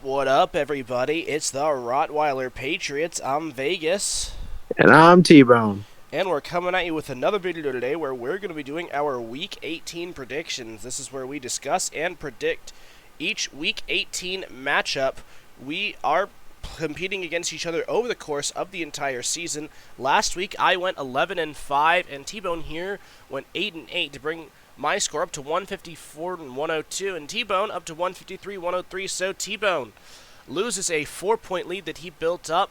What up, everybody? It's the Rottweiler Patriots. I'm Vegas, And I'm T-Bone. and we're coming at you with another video today where we're going to be doing our Week 18 predictions. This is where we discuss and predict each Week 18 matchup. We are competing against each other over the course of the entire season. Last week I went 11-5, and T-Bone here went 8-8 to bring my score up to 154 and 102, and T-Bone up to 153 103. So T-Bone loses a 4-point lead that he built up,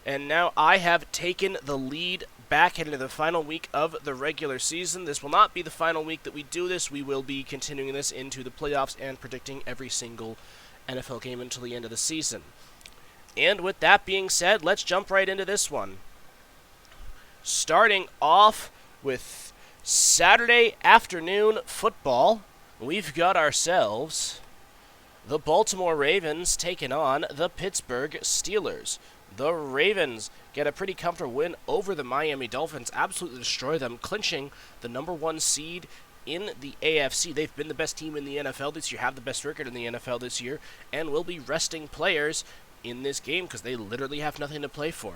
and now I have taken the lead back into the final week of the regular season. This will not be the final week that we do this. We will be continuing this into the playoffs and predicting every single NFL game until the end of the season. And with that being said, let's jump right into this one. Starting off with Saturday afternoon football, we've got ourselves the Baltimore Ravens taking on the Pittsburgh Steelers. The Ravens get a pretty comfortable win over the Miami Dolphins, absolutely destroy them, clinching the number one seed in the AFC. They've been the best team in the NFL this year, have the best record in the NFL this year, and will be resting players in this game because they literally have nothing to play for.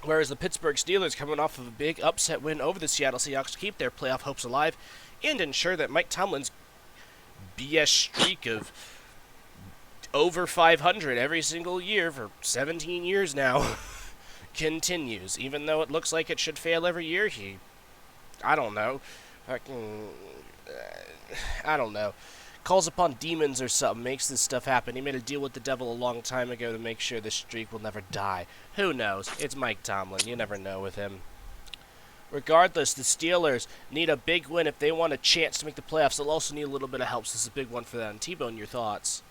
Whereas the Pittsburgh Steelers, coming off of a big upset win over the Seattle Seahawks, keep their playoff hopes alive and ensure that Mike Tomlin's BS streak of over 500 every single year for 17 years now continues. Even though it looks like it should fail every year, I don't know, fucking, I don't know, calls upon demons or something, makes this stuff happen. He made a deal with the devil a long time ago to make sure this streak will never die. Who knows? It's Mike Tomlin. You never know with him. Regardless, the Steelers need a big win if they want a chance to make the playoffs. They'll also need a little bit of help. So this is a big one for them. T-Bone, your thoughts?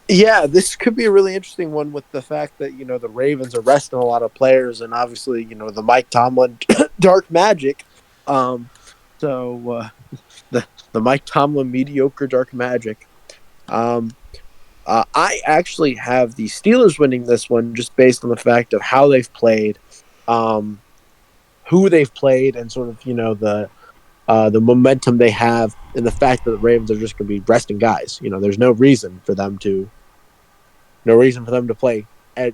Yeah, this could be a really interesting one with the fact that, the Ravens are resting a lot of players and obviously, the Mike Tomlin dark magic. Um, so the Mike Tomlin mediocre dark magic. Um, I actually have the Steelers winning this one just based on the fact of how they've played, who they've played, and sort of, the momentum they have, and the fact that the Ravens are just going to be resting guys. There's no reason for them to play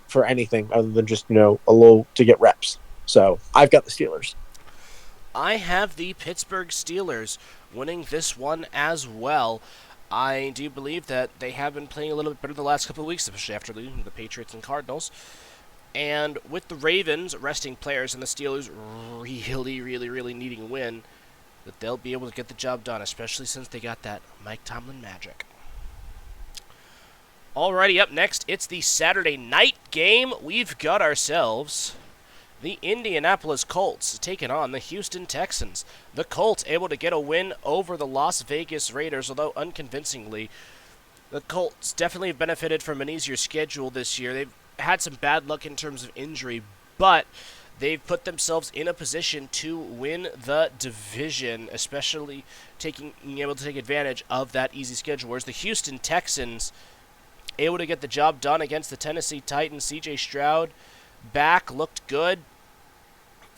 for anything other than just a little to get reps. So I've got the Steelers. I have the Pittsburgh Steelers winning this one as well. I do believe that they have been playing a little bit better the last couple of weeks, especially after losing the Patriots and Cardinals. And with the Ravens resting players and the Steelers really needing a win, that they'll be able to get the job done, especially since they got that Mike Tomlin magic. Alrighty, up next, it's the Saturday night game. We've got ourselves the Indianapolis Colts taking on the Houston Texans. The Colts able to get a win over the Las Vegas Raiders, although unconvincingly. The Colts definitely have benefited from an easier schedule this year. They've had some bad luck in terms of injury, but they've put themselves in a position to win the division, especially being able to take advantage of that easy schedule. Whereas the Houston Texans able to get the job done against the Tennessee Titans. C.J. Stroud back, looked good,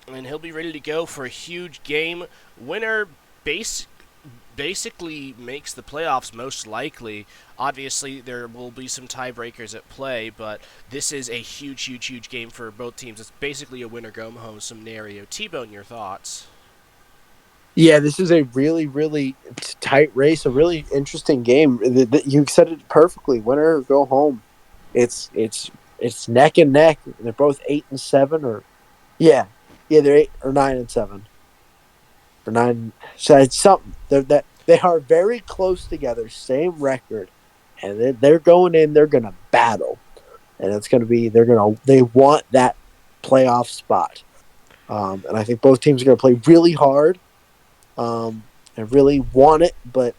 and he'll be ready to go for a huge game. Winner basically makes the playoffs most likely. Obviously, there will be some tiebreakers at play, but this is a huge game for both teams. It's basically a winner-go-home scenario. T-Bone, your thoughts? Yeah, this is a really tight race, a really interesting game. You said it perfectly. Winner or go home. It's neck and neck. They're both 8-7, or they're 8 or 9-7 or nine. So it's something. They are very close together, same record, and they're going in. They're going to battle, and it's going to be they want that playoff spot. And I think both teams are going to play really hard. I really want it, but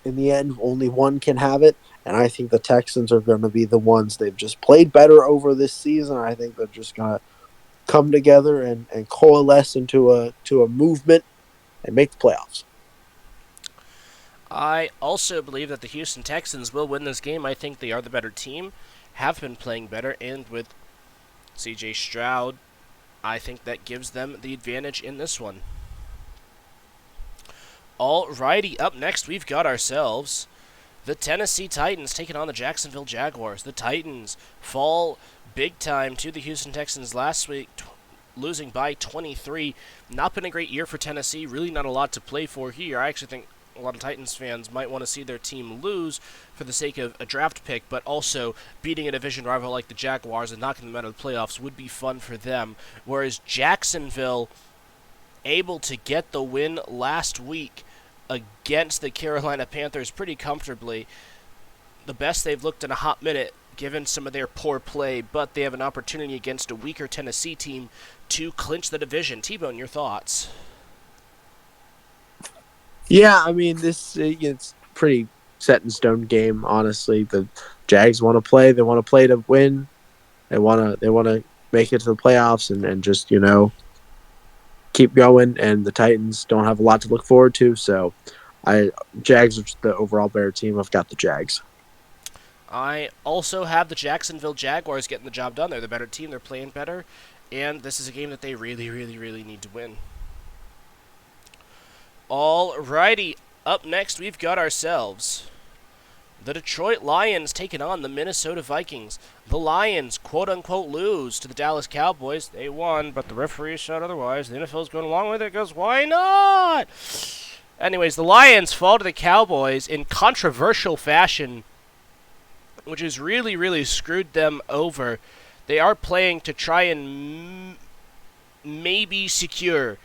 in the end, only one can have it. And I think the Texans are going to be the ones. They've just played better over this season. I think they're just going to come together and coalesce into a movement and make the playoffs. I also believe that the Houston Texans will win this game. I think they are the better team, have been playing better, and with C.J. Stroud, I think that gives them the advantage in this one. Alrighty, up next we've got ourselves The Tennessee Titans taking on the Jacksonville Jaguars. The Titans fall big time to the Houston Texans last week, losing by 23. Not been a great year for Tennessee. Really not a lot to play for here. I actually think a lot of Titans fans might want to see their team lose for the sake of a draft pick, but also beating a division rival like the Jaguars and knocking them out of the playoffs would be fun for them. Whereas Jacksonville able to get the win last week against the Carolina Panthers pretty comfortably. The best they've looked in a hot minute, given some of their poor play, but they have an opportunity against a weaker Tennessee team to clinch the division. T-Bone, your thoughts? Yeah, I mean, this it's pretty set in stone game. Honestly, the Jags want to play. They want to play to win. They want to make it to the playoffs and just keep going. And the Titans don't have a lot to look forward to. So, Jags are the overall better team. I've got the Jags. I also have the Jacksonville Jaguars getting the job done. They're the better team. They're playing better. And this is a game that they really, really, really need to win. Alrighty, up next we've got ourselves the Detroit Lions taking on the Minnesota Vikings. The Lions, quote-unquote, lose to the Dallas Cowboys. They won, but the referee shot otherwise. The NFL's going along with it. Goes, why not? Anyways, the Lions fall to the Cowboys in controversial fashion, which has really, really screwed them over. They are playing to try and maybe secure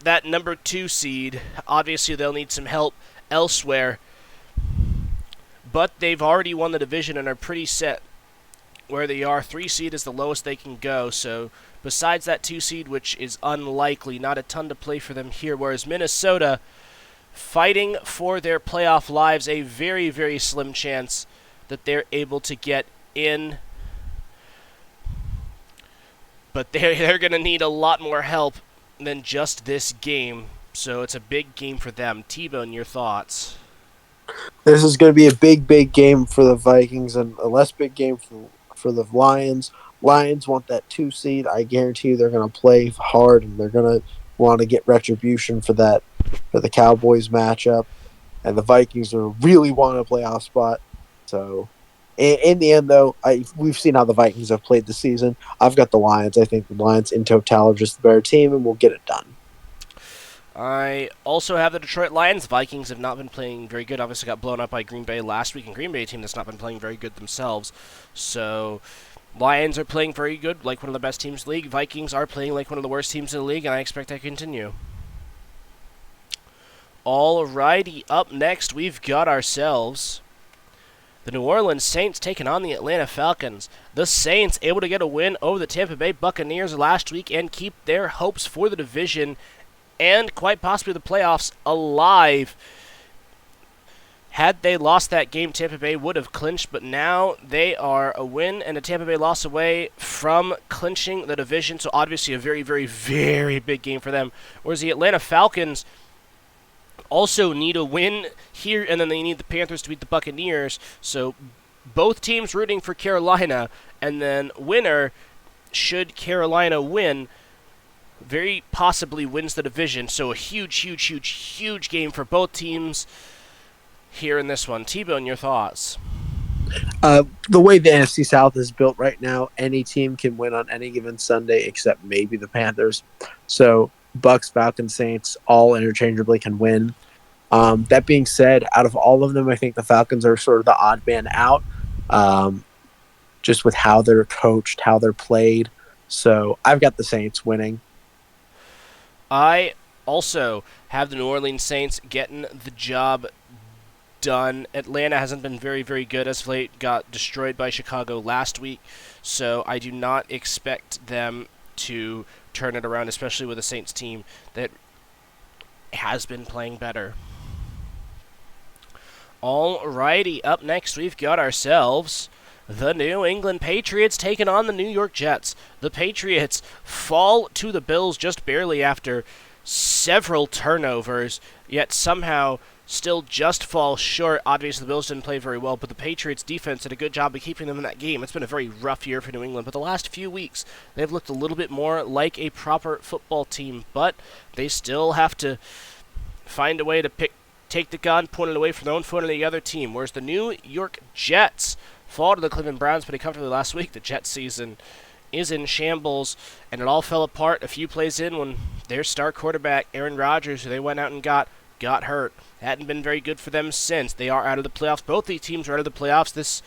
that number 2 seed. Obviously, they'll need some help elsewhere, but they've already won the division and are pretty set where they are. 3 seed is the lowest they can go, so besides that 2 seed, which is unlikely, not a ton to play for them here, whereas Minnesota, fighting for their playoff lives, a very, very slim chance that they're able to get in, but they're going to need a lot more help than just this game, so it's a big game for them. T-Bone, your thoughts? This is going to be a big, big game for the Vikings and a less big game for the Lions. Lions want that 2 seed. I guarantee you they're going to play hard and they're going to want to get retribution for the Cowboys matchup. And the Vikings are really want a playoff spot. So, in the end, though, we've seen how the Vikings have played this season. I've got the Lions. I think the Lions in total are just the better team, and we'll get it done. I also have the Detroit Lions. Vikings have not been playing very good. Obviously got blown up by Green Bay last week, and Green Bay team that's not been playing very good themselves. So, Lions are playing very good, like one of the best teams in the league. Vikings are playing like one of the worst teams in the league, and I expect that to continue. Alrighty, up next, we've got ourselves the New Orleans Saints taking on the Atlanta Falcons. The Saints able to get a win over the Tampa Bay Buccaneers last week and keep their hopes for the division and quite possibly the playoffs alive. Had they lost that game, Tampa Bay would have clinched, but now they are a win and a Tampa Bay loss away from clinching the division, so obviously a very, very, very big game for them. Whereas the Atlanta Falcons also need a win here, and then they need the Panthers to beat the Buccaneers. So both teams rooting for Carolina, and then winner, should Carolina win, very possibly wins the division. So a huge, huge, huge, huge game for both teams here in this one. T-Bone, your thoughts? The way the NFC South is built right now, any team can win on any given Sunday except maybe the Panthers. So Bucks, Falcons, Saints, all interchangeably can win. That being said, out of all of them, I think the Falcons are sort of the odd man out, just with how they're coached, how they're played. So I've got the Saints winning. I also have the New Orleans Saints getting the job done. Atlanta hasn't been very, very good as of late. Got destroyed by Chicago last week, so I do not expect them to turn it around, especially with a Saints team that has been playing better. Alrighty, up next we've got ourselves the New England Patriots taking on the New York Jets. The Patriots fall to the Bills just barely after several turnovers, yet somehow still just fall short. Obviously, the Bills didn't play very well, but the Patriots' defense did a good job of keeping them in that game. It's been a very rough year for New England, but the last few weeks, they've looked a little bit more like a proper football team, but they still have to find a way to pick take the gun, point it away from their own foot on the other team. Whereas the New York Jets fall to the Cleveland Browns pretty comfortably last week. The Jets season is in shambles, and it all fell apart a few plays in when their star quarterback, Aaron Rodgers, who they went out and got hurt. Hadn't been very good for them since. They are out of the playoffs. Both these teams are out of the playoffs. This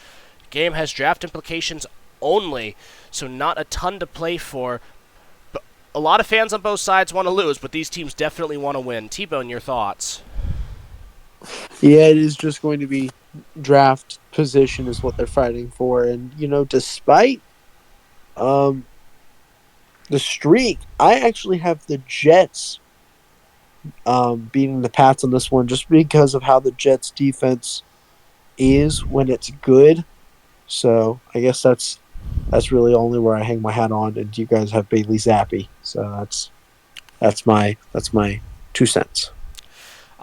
game has draft implications only, so not a ton to play for. But a lot of fans on both sides want to lose, but these teams definitely want to win. T-Bone, your thoughts? Yeah, it is just going to be draft position is what they're fighting for, and despite um the streak, I actually have the Jets beating the Pats on this one just because of how the Jets defense is when it's good. So I guess that's really only where I hang my hat on. And you guys have Bailey Zappi, so that's my 2 cents.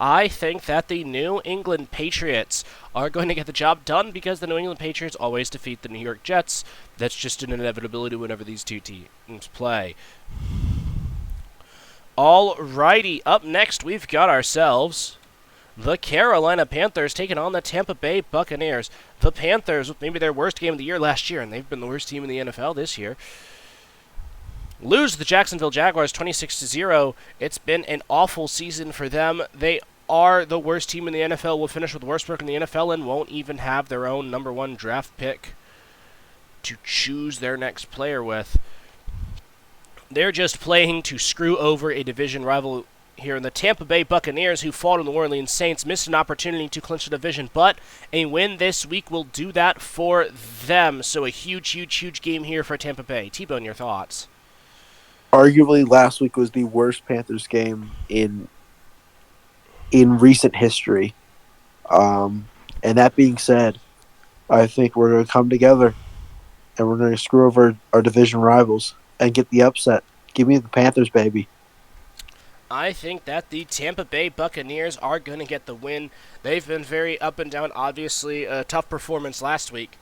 I think that the New England Patriots are going to get the job done because the New England Patriots always defeat the New York Jets. That's just an inevitability whenever these two teams play. Alrighty, up next we've got ourselves the Carolina Panthers taking on the Tampa Bay Buccaneers. The Panthers, with maybe their worst game of the year last year, and they've been the worst team in the NFL this year, lose the Jacksonville Jaguars 26-0. It's been an awful season for them. They are the worst team in the NFL, will finish with the worst record in the NFL, and won't even have their own number one draft pick to choose their next player with. They're just playing to screw over a division rival here in the Tampa Bay Buccaneers, who fought to the New Orleans Saints, missed an opportunity to clinch the division, but a win this week will do that for them. So a huge, huge, huge game here for Tampa Bay. T-Bone, your thoughts? Arguably, last week was the worst Panthers game in recent history. And that being said, I think we're going to come together and we're going to screw over our division rivals and get the upset. Give me the Panthers, baby. I think that the Tampa Bay Buccaneers are going to get the win. They've been very up and down. Obviously, a tough performance last week,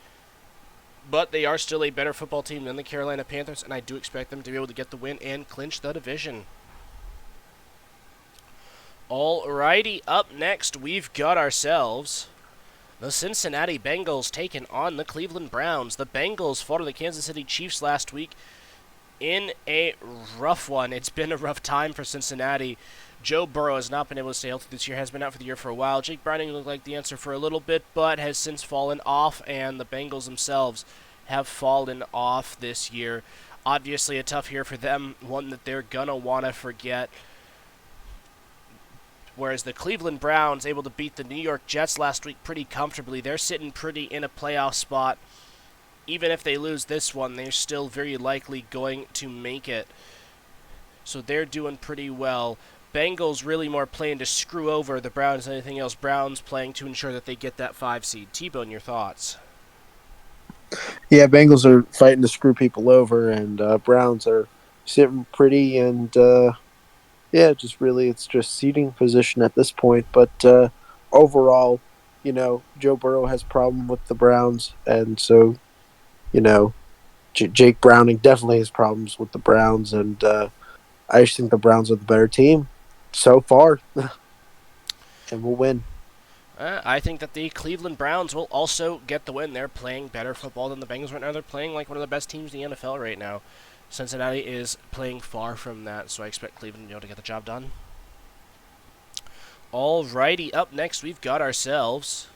but they are still a better football team than the Carolina Panthers, and I do expect them to be able to get the win and clinch the division. Alrighty, up next, we've got ourselves the Cincinnati Bengals taking on the Cleveland Browns. The Bengals fought to the Kansas City Chiefs last week in a rough one. It's been a rough time for Cincinnati. Joe Burrow has not been able to stay healthy this year, has been out for the year for a while. Jake Browning looked like the answer for a little bit, but has since fallen off, and the Bengals themselves have fallen off this year. Obviously a tough year for them, one that they're going to want to forget. Whereas the Cleveland Browns able to beat the New York Jets last week pretty comfortably. They're sitting pretty in a playoff spot. Even if they lose this one, they're still very likely going to make it. So they're doing pretty well. Bengals really more playing to screw over the Browns than anything else. Browns playing to ensure that they get that 5 seed. T-Bone, your thoughts? Yeah, Bengals are fighting to screw people over, and Browns are sitting pretty, and yeah, it's just seating position at this point. But overall, Joe Burrow has a problem with the Browns, and so Jake Browning definitely has problems with the Browns, and I just think the Browns are the better team so far, and we'll win. I think that the Cleveland Browns will also get the win. They're playing better football than the Bengals right now. They're playing like one of the best teams in the NFL right now. Cincinnati is playing far from that, so I expect Cleveland to be able to get the job done. Alrighty, up next we've got ourselves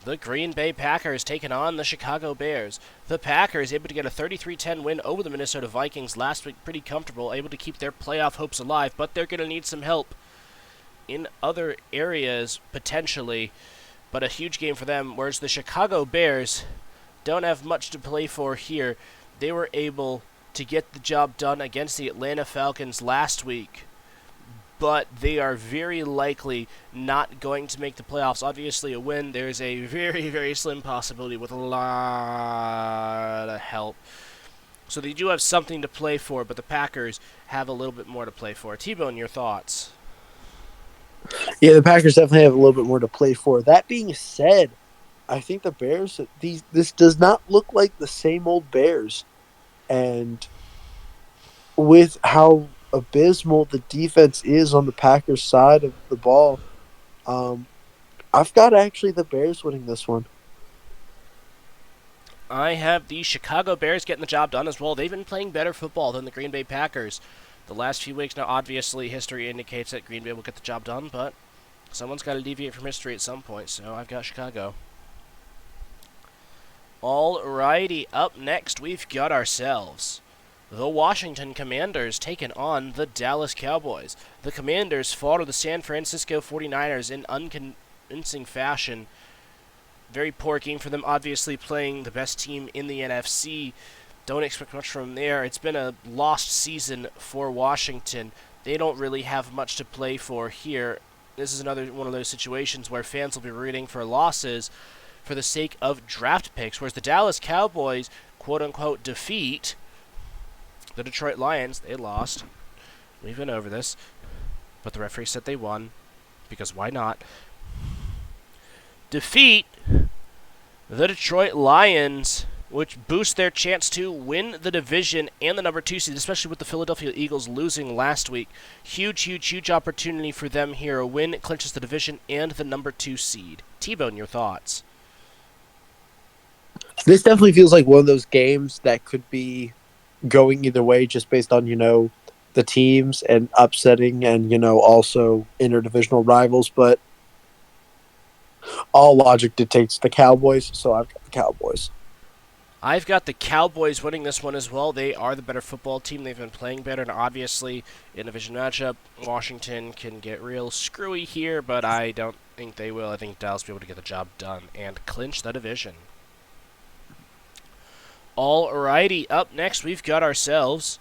the Green Bay Packers taking on the Chicago Bears. The Packers able to get a 33-10 win over the Minnesota Vikings last week, pretty comfortable, able to keep their playoff hopes alive, but they're going to need some help in other areas, potentially. But a huge game for them, whereas the Chicago Bears don't have much to play for here. They were able to get the job done against the Atlanta Falcons last week, but they are very likely not going to make the playoffs. Obviously, a win, there's a very, very slim possibility with a lot of help. So they do have something to play for, but the Packers have a little bit more to play for. T-Bone, your thoughts? Yeah, the Packers definitely have a little bit more to play for. That being said, I think the Bears, this does not look like the same old Bears. And with how abysmal the defense is on the Packers side of the ball, I've got actually the Bears winning this one. I have the Chicago Bears getting the job done as well. They've been playing better football than the Green Bay Packers the last few weeks. Now, obviously, history indicates that Green Bay will get the job done, but someone's got to deviate from history at some point, so I've got Chicago. Alrighty, up next, we've got ourselves the Washington Commanders taking on the Dallas Cowboys. The Commanders fall to the San Francisco 49ers in unconvincing fashion. Very poor game for them, obviously playing the best team in the NFC. Don't expect much from there. It's been a lost season for Washington. They don't really have much to play for here. This is another one of those situations where fans will be rooting for losses for the sake of draft picks, whereas the Dallas Cowboys, quote-unquote, defeat the Detroit Lions. They lost. We've been over this. But the referee said they won, because why not? Defeat the Detroit Lions, which boosts their chance to win the division and the number 2 seed, especially with the Philadelphia Eagles losing last week. Huge, huge, huge opportunity for them here. A win clinches the division and the number 2 seed. T-Bone, your thoughts? This definitely feels like one of those games that could be going either way just based on, the teams and upsetting and, also interdivisional rivals. But all logic dictates the Cowboys, so I've got the Cowboys. I've got the Cowboys winning this one as well. They are the better football team. They've been playing better, and obviously, in a division matchup, Washington can get real screwy here, but I don't think they will. I think Dallas will be able to get the job done and clinch the division. Alrighty, up next, we've got ourselves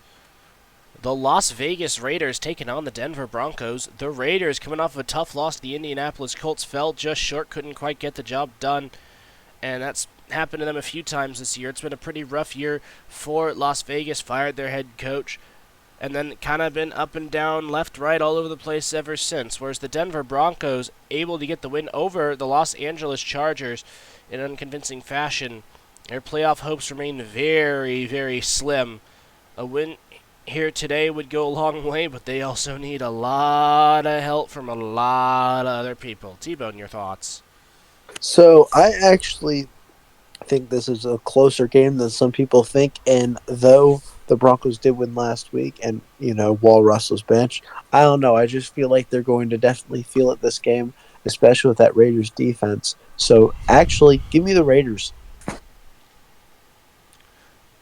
the Las Vegas Raiders taking on the Denver Broncos. The Raiders, coming off of a tough loss to the Indianapolis Colts, fell just short, couldn't quite get the job done, and that's happened to them a few times this year. It's been a pretty rough year for Las Vegas. Fired their head coach, and then kind of been up and down, left, right, all over the place ever since. Whereas the Denver Broncos able to get the win over the Los Angeles Chargers in unconvincing fashion. Their playoff hopes remain very, very slim. A win here today would go a long way, but they also need a lot of help from a lot of other people. T-Bone, your thoughts? So I actually think this is a closer game than some people think. And though the Broncos did win last week and, Wall Russell's bench, I don't know. I just feel like they're going to definitely feel it this game, especially with that Raiders defense. So actually, give me the Raiders.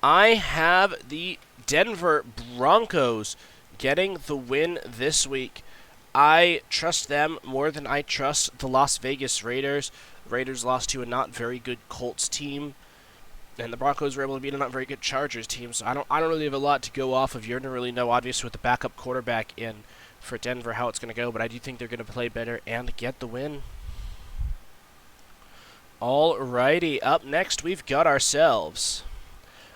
I have the Denver Broncos getting the win this week. I trust them more than I trust the Las Vegas Raiders. The Raiders lost to a not very good Colts team, and the Broncos were able to beat a not very good Chargers team. So I don't really have a lot to go off of. You're going to really know, obviously, with the backup quarterback in for Denver, how it's going to go. But I do think they're going to play better and get the win. Alrighty, up next we've got ourselves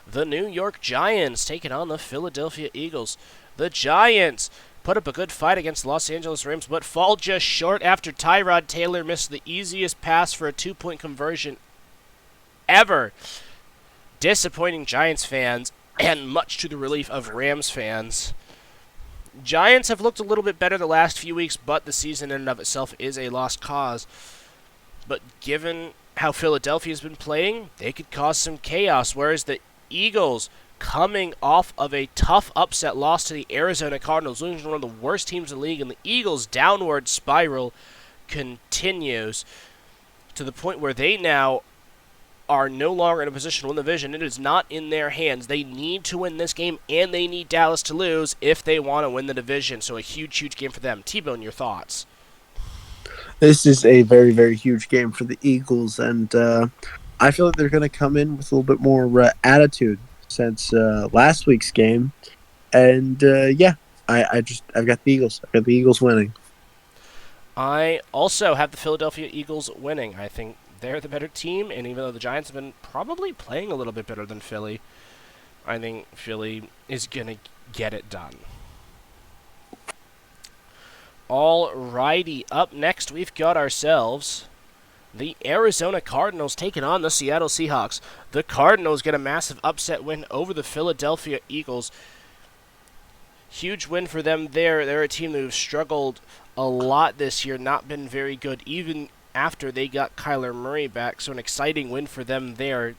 the New York Giants taking on the Philadelphia Eagles. The Giants put up a good fight against the Los Angeles Rams, but fall just short after Tyrod Taylor missed the easiest pass for a 2-point conversion ever. Disappointing Giants fans, and much to the relief of Rams fans. Giants have looked a little bit better the last few weeks, but the season in and of itself is a lost cause. But given how Philadelphia's been playing, they could cause some chaos, whereas the Eagles, coming off of a tough upset loss to the Arizona Cardinals, losing to one of the worst teams in the league, and the Eagles' downward spiral continues to the point where they now are no longer in a position to win the division. It is not in their hands. They need to win this game, and they need Dallas to lose if they want to win the division. So a huge, huge game for them. T-Bone, your thoughts? This is a very, very huge game for the Eagles, and I feel like they're going to come in with a little bit more attitude since last week's game. And I've got the Eagles. I've got the Eagles winning. I also have the Philadelphia Eagles winning. I think they're the better team, and even though the Giants have been probably playing a little bit better than Philly, I think Philly is going to get it done. Alrighty, up next we've got ourselves the Arizona Cardinals taking on the Seattle Seahawks. The Cardinals get a massive upset win over the Philadelphia Eagles. Huge win for them there. They're a team who've struggled a lot this year, not been very good, even after they got Kyler Murray back, so an exciting win for them there.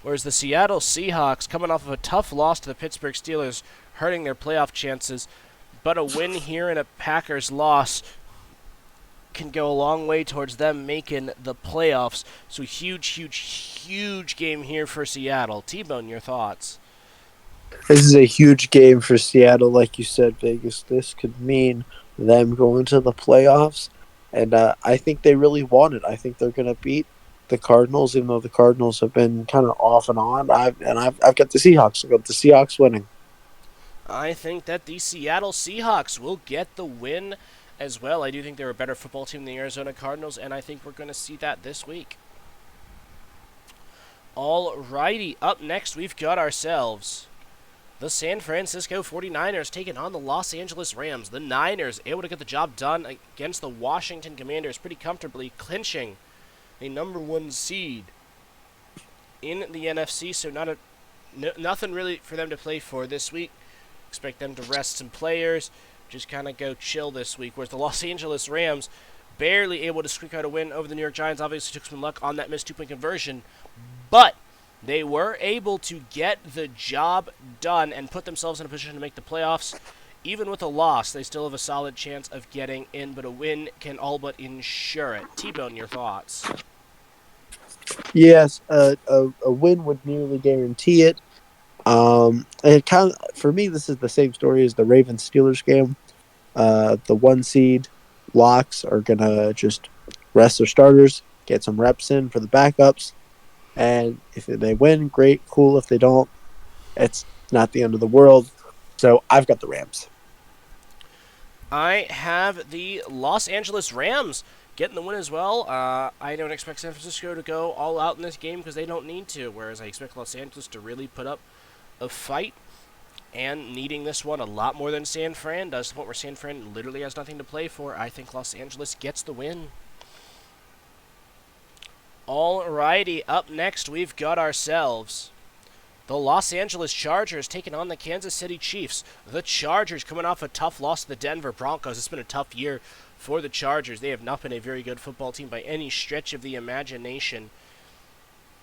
Whereas the Seattle Seahawks, coming off of a tough loss to the Pittsburgh Steelers, hurting their playoff chances, but a win here and a Packers loss can go a long way towards them making the playoffs. So huge game here for Seattle. T-Bone, your thoughts? This is a huge game for Seattle, like you said, Vegas. This could mean them going to the playoffs, and I think they really want it. I think they're going to beat the Cardinals, even though the Cardinals have been kind of off and on. I've got the Seahawks. I've got the Seahawks winning. I think that the Seattle Seahawks will get the win as well. I do think they're a better football team than the Arizona Cardinals, and I think we're going to see that this week. Alrighty, up next we've got ourselves the San Francisco 49ers taking on the Los Angeles Rams. The Niners able to get the job done against the Washington Commanders pretty comfortably, clinching a number 1 seed in the NFC, so nothing really for them to play for this week. Expect them to rest some players, just kind of go chill this week. Whereas the Los Angeles Rams barely able to squeak out a win over the New York Giants. Obviously took some luck on that missed 2-point conversion, but they were able to get the job done and put themselves in a position to make the playoffs. Even with a loss, they still have a solid chance of getting in, but a win can all but ensure it. T-Bone, your thoughts? Yes, a win would nearly guarantee it. And kind of for me, this is the same story as the Ravens Steelers game. The 1 seed locks are gonna just rest their starters, get some reps in for the backups, and if they win, great, cool. If they don't, it's not the end of the world. So I've got the Rams. I have the Los Angeles Rams getting the win as well. I don't expect San Francisco to go all out in this game because they don't need to, whereas I expect Los Angeles to really put up a fight and needing this one a lot more than San Fran does, to the point where San Fran literally has nothing to play for. I think Los Angeles gets the win. Alrighty, up next we've got ourselves the Los Angeles Chargers taking on the Kansas City Chiefs. The Chargers coming off a tough loss to the Denver Broncos. It's been a tough year for the Chargers. They have not been a very good football team by any stretch of the imagination.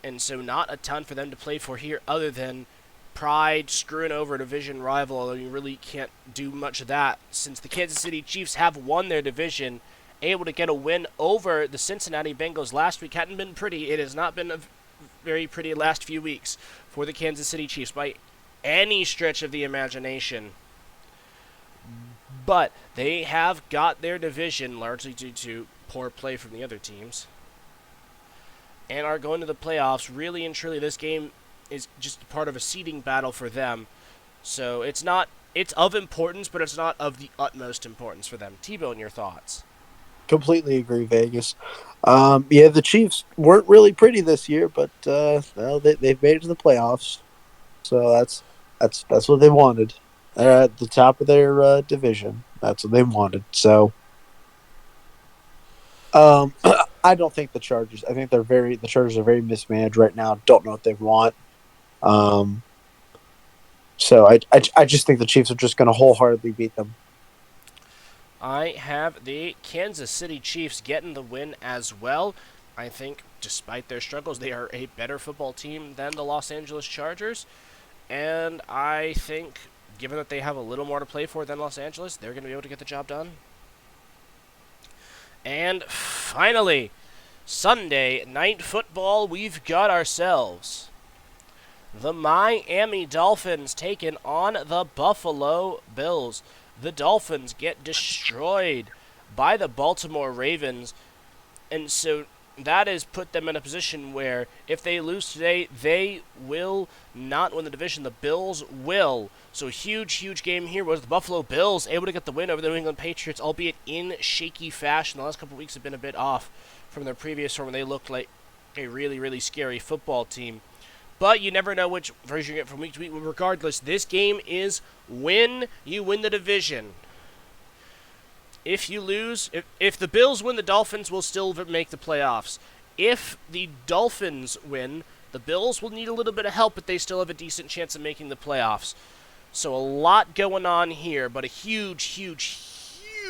And so not a ton for them to play for here other than pride, screwing over a division rival, although you really can't do much of that since the Kansas City Chiefs have won their division, able to get a win over the Cincinnati Bengals last week. Hadn't been pretty. It has not been a very pretty last few weeks for the Kansas City Chiefs by any stretch of the imagination. But they have got their division largely due to poor play from the other teams and are going to the playoffs. Really and truly, this game is just part of a seeding battle for them. So it's of importance, but it's not of the utmost importance for them. T-Bone, your thoughts? Completely agree, Vegas. Yeah, the Chiefs weren't really pretty this year, but well, they've made it to the playoffs, so that's what they wanted. They're at the top of their division. That's what they wanted. So, I don't think the Chargers. I think the Chargers are very mismanaged right now. Don't know what they want. Um, so I just think the Chiefs are just going to wholeheartedly beat them. I have the Kansas City Chiefs getting the win as well. I think, despite their struggles, they are a better football team than the Los Angeles Chargers. And I think, given that they have a little more to play for than Los Angeles, they're going to be able to get the job done. And finally, Sunday Night Football, we've got ourselves the Miami Dolphins taking on the Buffalo Bills. The Dolphins get destroyed by the Baltimore Ravens, and so that has put them in a position where if they lose today, they will not win the division. The Bills will. So huge game here was the Buffalo Bills able to get the win over the New England Patriots, albeit in shaky fashion. The last couple of weeks have been a bit off from their previous form when they looked like a really scary football team. But you never know which version you get from week to week. Regardless, this game is win, you win the division. If you lose, if the Bills win, the Dolphins will still make the playoffs. If the Dolphins win, the Bills will need a little bit of help, but they still have a decent chance of making the playoffs. So a lot going on here, but a huge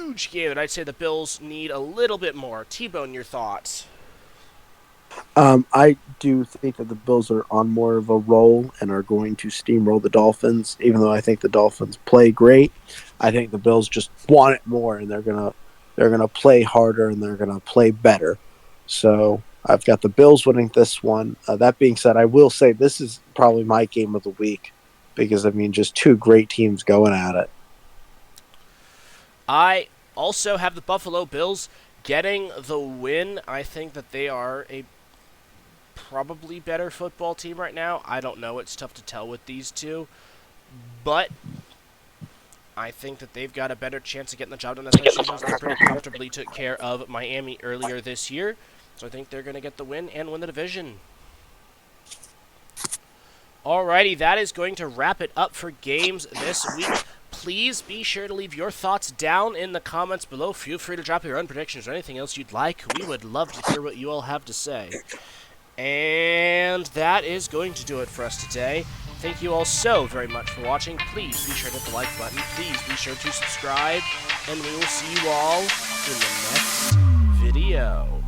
huge game that I'd say the Bills need a little bit more. T-Bone, your thoughts? I do think that the Bills are on more of a roll and are going to steamroll the Dolphins. Even though I think the Dolphins play great, I think the Bills just want it more, and they're gonna play harder and they're gonna play better. So I've got the Bills winning this one. That being said, I will say this is probably my game of the week because I mean, just two great teams going at it. I also have the Buffalo Bills getting the win. I think that they are a probably better football team right now. I don't know. It's tough to tell with these two. But I think that they've got a better chance of getting the job done, especially since they pretty comfortably took care of Miami earlier this year. So I think they're going to get the win and win the division. Alrighty, that is going to wrap it up for games this week. Please be sure to leave your thoughts down in the comments below. Feel free to drop your own predictions or anything else you'd like. We would love to hear what you all have to say. And that is going to do it for us today. Thank you all so very much for watching. Please be sure to hit the like button. Please be sure to subscribe. And we will see you all in the next video.